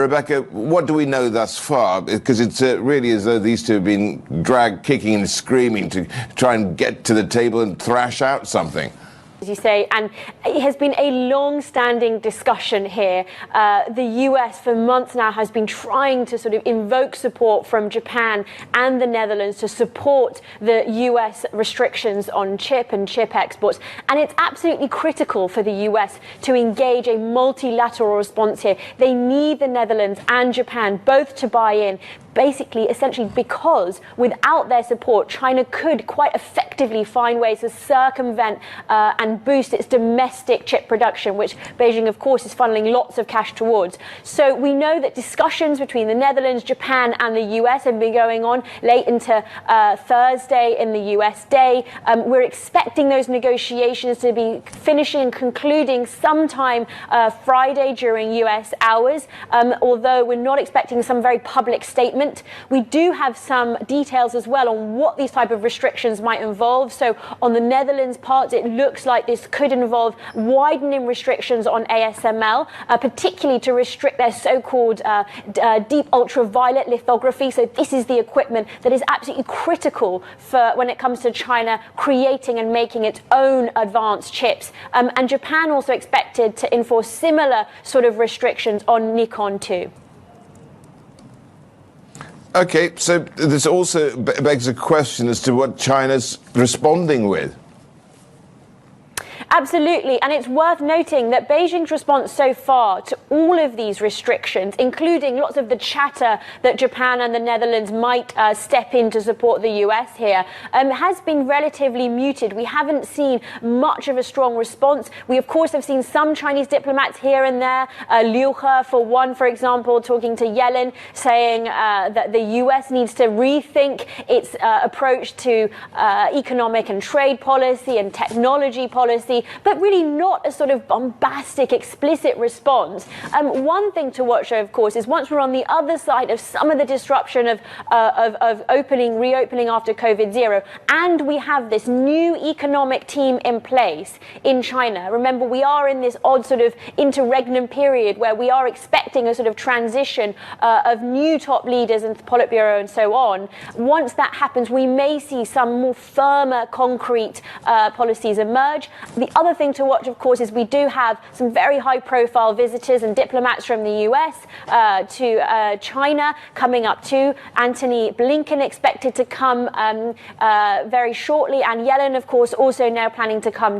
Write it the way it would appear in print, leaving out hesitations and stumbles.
Rebecca, what do we know thus far? Because it's really as though these two have been dragged kicking and screaming to try and get to the table and thrash out something. As you say, and it has been a long-standing discussion here. The US for months now has been trying to sort of invoke support from Japan and the Netherlands to support the US restrictions on chip and chip exports. And it's absolutely critical for the US to engage a multilateral response here. They need the Netherlands and Japan both to buy in. Basically, essentially, because without their support, China could quite effectively find ways to circumvent and boost its domestic chip production, which Beijing, of course, is funneling lots of cash towards. So we know that discussions between the Netherlands, Japan, and the US have been going on late into Thursday in the US day. We're expecting those negotiations to be finishing and concluding sometime Friday during US hours, although we're not expecting some very public statement. We do have some details as well on what these type of restrictions might involve. So on the Netherlands part, it looks like this could involve widening restrictions on ASML, particularly to restrict their so-called deep ultraviolet lithography. So this is the equipment that is absolutely critical for when it comes to China creating and making its own advanced chips. And Japan also expected to enforce similar sort of restrictions on Nikon too. Okay, so this also begs a question as to what China's responding with. Absolutely, and it's worth noting that Beijing's response so far to all of these restrictions, including lots of the chatter that Japan and the Netherlands might step in to support the US here, has been relatively muted. We haven't seen much of a strong response. We, of course, have seen some Chinese diplomats here and there, Liu He, for one, for example, talking to Yellen, saying that the US needs to rethink its approach to economic and trade policy and technology policy, but really not a sort of bombastic, explicit response. One thing to watch, of course, is once we're on the other side of some of the disruption of reopening after COVID-0, and we have this new economic team in place in China. Remember, we are in this odd sort of interregnum period where we are expecting a sort of transition of new top leaders into the Politburo and so on. Once that happens, we may see some more firmer, concrete policies emerge. The other thing to watch, of course, is we do have some very high-profile visitors and diplomats from the US to China coming up too. Antony Blinken expected to come very shortly, and Yellen, of course, also now planning to come